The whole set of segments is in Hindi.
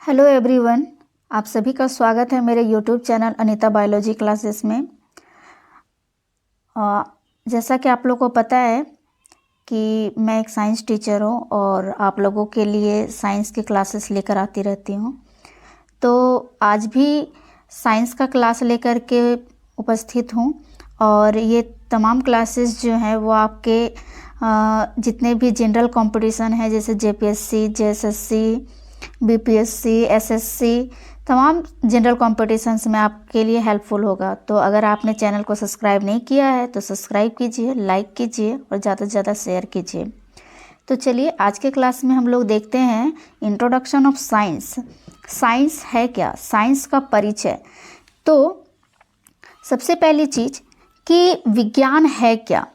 हेलो एवरीवन, आप सभी का स्वागत है मेरे YouTube channel Anita biology classes में। जैसा कि आप लोगों को पता है कि मैं एक साइंस टीचर हूँ और आप लोगों के लिए साइंस की क्लासेस लेकर आती रहती हूँ। तो आज भी साइंस का क्लास लेकर के उपस्थित हूँ और ये तमाम क्लासेस जो हैं वो आपके जितने भी जनरल कंपटीशन है जैसे जेपीएससी, जेएसएससी, बीपीएससी, एसएससी, तमाम जनरल कॉम्पिटिशन्स में आपके लिए हेल्पफुल होगा। तो अगर आपने चैनल को सब्सक्राइब नहीं किया है तो सब्सक्राइब कीजिए, लाइक कीजिए और ज़्यादा से ज़्यादा शेयर कीजिए। तो चलिए आज के क्लास में हम लोग देखते हैं इंट्रोडक्शन ऑफ साइंस। साइंस है क्या, साइंस का परिचय। तो सबसे पहली चीज़ कि विज्ञान है क्या।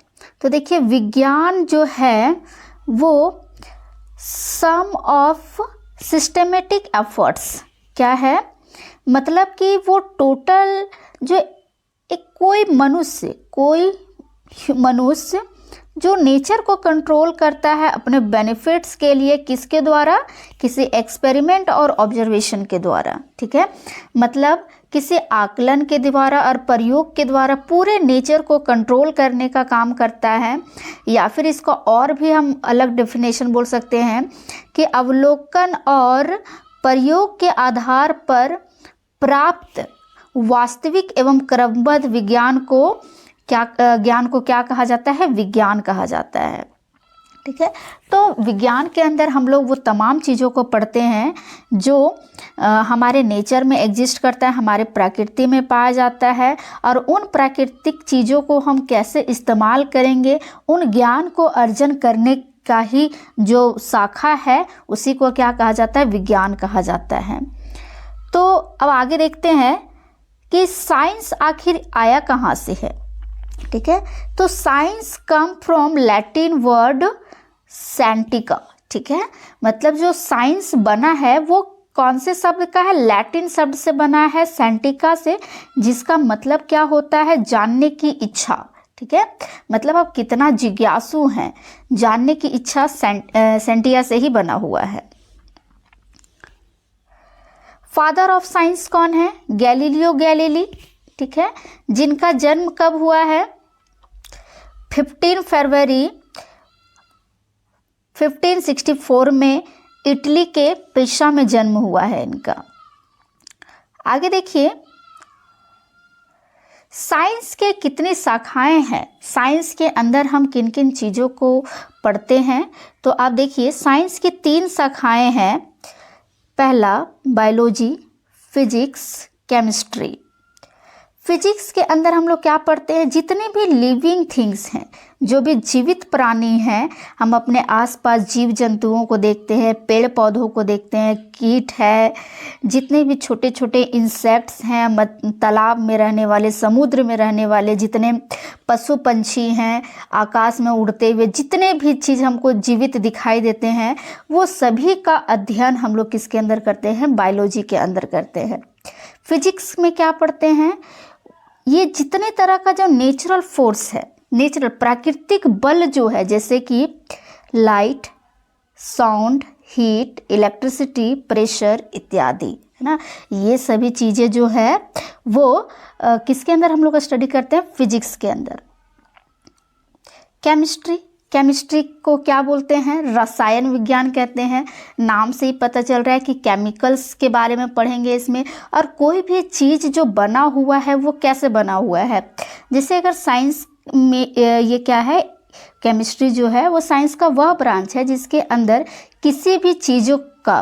तो देखिए विज्ञान जो है वो सम ऑफ सिस्टमेटिक एफर्ट्स क्या है, मतलब कि वो टोटल जो एक कोई मनुष्य जो नेचर को कंट्रोल करता है अपने बेनिफिट्स के लिए, किसके द्वारा, किसी एक्सपेरिमेंट और ऑब्जर्वेशन के द्वारा। ठीक है, मतलब किसी आकलन के द्वारा और प्रयोग के द्वारा पूरे नेचर को कंट्रोल करने का काम करता है। या फिर इसका और भी हम अलग डेफिनेशन बोल सकते हैं कि अवलोकन और प्रयोग के आधार पर प्राप्त वास्तविक एवं क्रमबद्ध ज्ञान को क्या कहा जाता है, विज्ञान कहा जाता है। ठीक है, तो विज्ञान के अंदर हम लोग वो तमाम चीज़ों को पढ़ते हैं जो हमारे नेचर में एग्जिस्ट करता है, हमारे प्रकृति में पाया जाता है, और उन प्राकृतिक चीज़ों को हम कैसे इस्तेमाल करेंगे, उन ज्ञान को अर्जन करने का ही जो शाखा है उसी को क्या कहा जाता है, विज्ञान कहा जाता है। तो अब आगे देखते हैं कि साइंस आखिर आया कहाँ से है। ठीक है, तो science come from Latin word scientia. ठीक है, मतलब जो साइंस बना है वो कौन से शब्द का है, लैटिन शब्द से बना है, सैंटिका से, जिसका मतलब क्या होता है, जानने की इच्छा। ठीक है, मतलब आप कितना जिज्ञासु हैं, जानने की इच्छा सेंटिया से ही बना हुआ है। फादर ऑफ साइंस कौन है, गैलीलियो गैलीली। ठीक है, जिनका जन्म कब हुआ है, 15 फरवरी 1564 में इटली के पिसा में जन्म हुआ है इनका। आगे देखिए साइंस के कितनी शाखाएं हैं, साइंस के अंदर हम किन किन चीज़ों को पढ़ते हैं। तो आप देखिए साइंस की 3 शाखाएं हैं। पहला बायोलॉजी, फिजिक्स, केमिस्ट्री। फिजिक्स के अंदर हम लोग क्या पढ़ते हैं, जितने भी लिविंग थिंग्स हैं, जो भी जीवित प्राणी हैं, हम अपने आसपास जीव जंतुओं को देखते हैं, पेड़ पौधों को देखते हैं, कीट है, जितने भी छोटे छोटे इंसेक्ट्स हैं, तालाब में रहने वाले, समुद्र में रहने वाले जितने पशु पंछी हैं, आकाश में उड़ते हुए जितने भी चीज़ हमको जीवित दिखाई देते हैं, वो सभी का अध्ययन हम लोग किसके अंदर करते हैं, बायोलॉजी के अंदर करते हैं। फिजिक्स में क्या पढ़ते हैं, ये जितने तरह का जो नेचुरल फोर्स है, नेचुरल प्राकृतिक बल जो है, जैसे कि light, sound, heat, electricity, pressure इत्यादि, है ना, ये सभी चीज़ें जो है वो किसके अंदर हम लोग स्टडी करते हैं, फिजिक्स के अंदर। केमिस्ट्री को क्या बोलते हैं, रसायन विज्ञान कहते हैं। नाम से ही पता चल रहा है कि केमिकल्स के बारे में पढ़ेंगे इसमें, और कोई भी चीज़ जो बना हुआ है वो कैसे बना हुआ है। जैसे अगर साइंस में ये क्या है, केमिस्ट्री जो है वो साइंस का वह ब्रांच है जिसके अंदर किसी भी चीज़ों का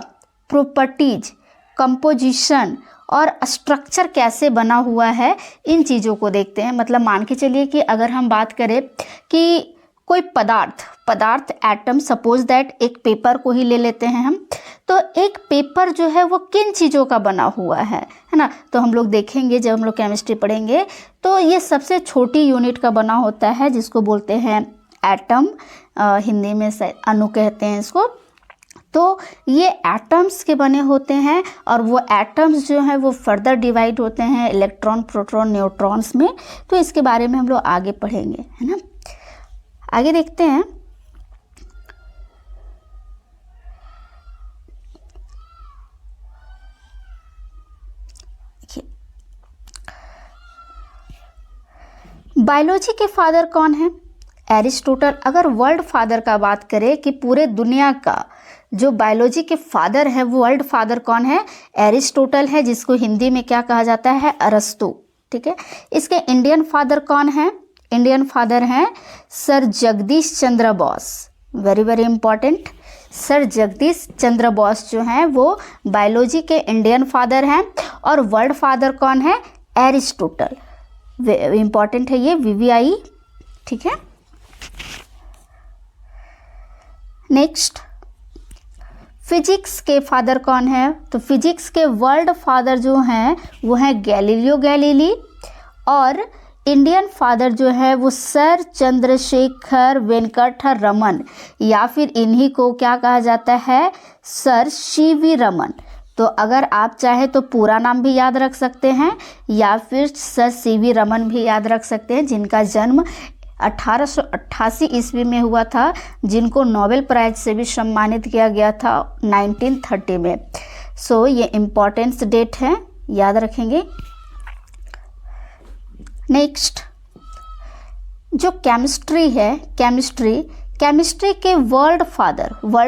प्रॉपर्टीज, कंपोजिशन और स्ट्रक्चर कैसे बना हुआ है, इन चीज़ों को देखते हैं। मतलब मान के चलिए कि अगर हम बात करें कि कोई पदार्थ एटम, सपोज दैट एक पेपर को ही ले लेते हैं हम, तो एक पेपर जो है वो किन चीज़ों का बना हुआ है ना, तो हम लोग देखेंगे जब हम लोग केमिस्ट्री पढ़ेंगे तो ये सबसे छोटी यूनिट का बना होता है जिसको बोलते हैं एटम, हिंदी में अणु कहते हैं इसको। तो ये एटम्स के बने होते हैं और वो एटम्स जो हैं वो फर्दर डिवाइड होते हैं इलेक्ट्रॉन, प्रोटॉन, न्यूट्रॉन्स में। तो इसके बारे में हम लोग आगे पढ़ेंगे, है ना। आगे देखते हैं बायोलॉजी के फादर कौन है? एरिस्टोटल। अगर वर्ल्ड फादर का बात करें कि पूरे दुनिया का जो बायोलॉजी के फादर है, वो वर्ल्ड फादर कौन है? एरिस्टोटल है, जिसको हिंदी में क्या कहा जाता है? अरस्तु। ठीक है। इसके इंडियन फादर कौन है? इंडियन फादर हैं sir Jagdish Chandra Bose. Very very important. Sir Jagdish Chandra Bose जो हैं वो बायोलॉजी के इंडियन फादर हैं। और वर्ल्ड फादर कौन है? एरिस्टोटल। इंपॉर्टेंट है ये, VVI। ठीक है। नेक्स्ट, फिजिक्स के फादर कौन है? तो फिजिक्स के वर्ल्ड फादर जो हैं वो हैं गैलीलियो गैलीली। और इंडियन फादर जो है वो सर चंद्रशेखर वेंकट रमन, या फिर इन्हीं को क्या कहा जाता है? Sir CV Raman. तो अगर आप चाहे तो पूरा नाम भी याद रख सकते हैं या फिर सर CV रमन भी याद रख सकते हैं, जिनका जन्म 1888 ईस्वी में हुआ था, जिनको नोबेल प्राइज से भी सम्मानित किया गया था 1930 में। सो ये इम्पोर्टेंस डेट है, याद रखेंगे। नेक्स्ट, जो केमिस्ट्री है, केमिस्ट्री के वर्ल्ड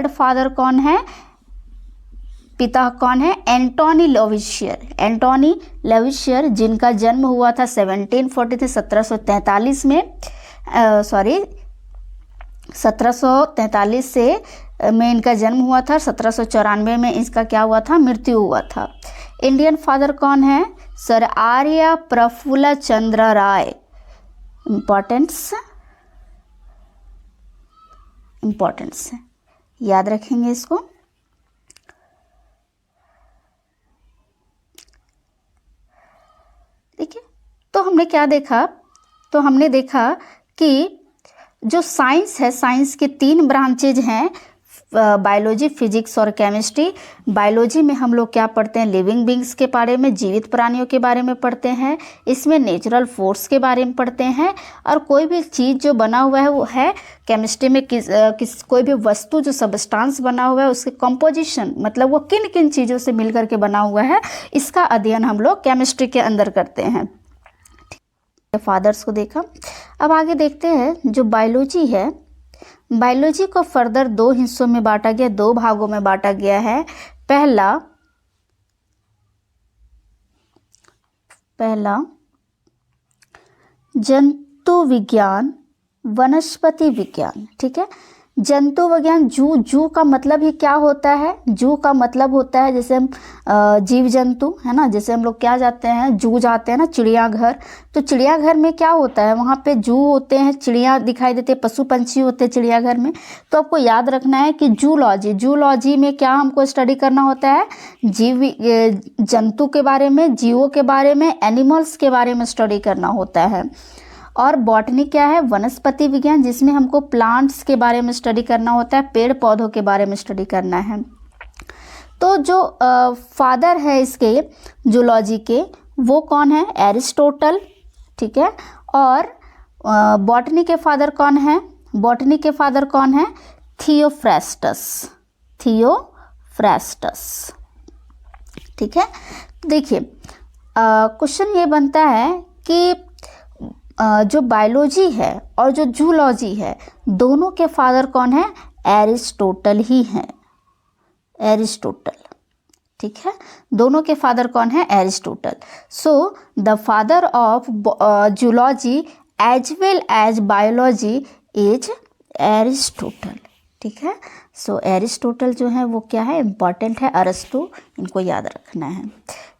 फादर कौन है? पिता कौन है? एंटोनी लेविशियर, जिनका जन्म हुआ था 1743 में, 1743 में इनका जन्म हुआ था। 1794 में इसका क्या हुआ था? मृत्यु हुआ था। इंडियन फादर कौन है? सर आर्य प्रफुल्ल चंद्र राय। इम्पोर्टेंस है, याद रखेंगे इसको। देखिए, तो हमने क्या देखा? तो हमने देखा कि जो साइंस है, साइंस के 3 ब्रांचेज हैं, बायोलॉजी, फिजिक्स और केमिस्ट्री। बायोलॉजी में हम लोग क्या पढ़ते हैं? लिविंग बींग्स के बारे में, जीवित प्राणियों के बारे में पढ़ते हैं। इसमें नेचुरल फोर्स के बारे में पढ़ते हैं। और कोई भी चीज़ जो बना हुआ है वो है केमिस्ट्री में कोई भी वस्तु जो सबस्टांस बना हुआ है उसके कंपोजिशन, मतलब वो किन किन चीज़ों से मिल करके बना हुआ है, इसका अध्ययन हम लोग केमिस्ट्री के अंदर करते हैं। फादर्स को देखा। अब आगे देखते हैं जो बायोलॉजी है। बायोलॉजी को फर्दर 2 हिस्सों में बांटा गया, 2 भागों में बांटा गया है। पहला जंतु विज्ञान, वनस्पति विज्ञान। ठीक है। जंतु विज्ञान, जू का मतलब ही क्या होता है? जू का मतलब होता है जैसे हम जीव जंतु, है ना, जैसे हम लोग क्या जाते हैं, जू जाते हैं ना, चिड़ियाघर। तो चिड़ियाघर में क्या होता है? वहाँ पे जू होते हैं, चिड़िया दिखाई देते हैं, पशु पंछी होते हैं चिड़ियाघर में। तो आपको याद रखना है कि जूलॉजी में क्या हमको स्टडी करना होता है? जंतु के बारे में, जीवों के बारे में, एनिमल्स के बारे में स्टडी करना होता है। और बॉटनी क्या है? वनस्पति विज्ञान, जिसमें हमको प्लांट्स के बारे में स्टडी करना होता है, पेड़ पौधों के बारे में स्टडी करना है। तो जो फादर है इसके जूलॉजी के, वो कौन है? एरिस्टोटल। ठीक है। और बॉटनी के फादर कौन है? बॉटनी के फादर कौन है? थियोफ्रास्टस। ठीक है। देखिए, क्वेश्चन ये बनता है कि जो बायोलॉजी है और जो जूलॉजी है, दोनों के फादर कौन है? एरिस्टोटल ही हैं। एरिस्टोटल। ठीक है। दोनों के फादर कौन है? Aristotle. So the father of zoology as well as biology is Aristotle. ठीक है। सो एरिस्टोटल जो है वो क्या है? इम्पॉर्टेंट है, अरस्तु, इनको याद रखना है।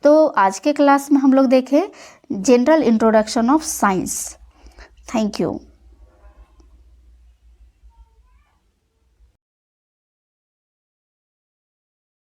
तो आज के क्लास में हम लोग देखें general introduction of science. Thank you.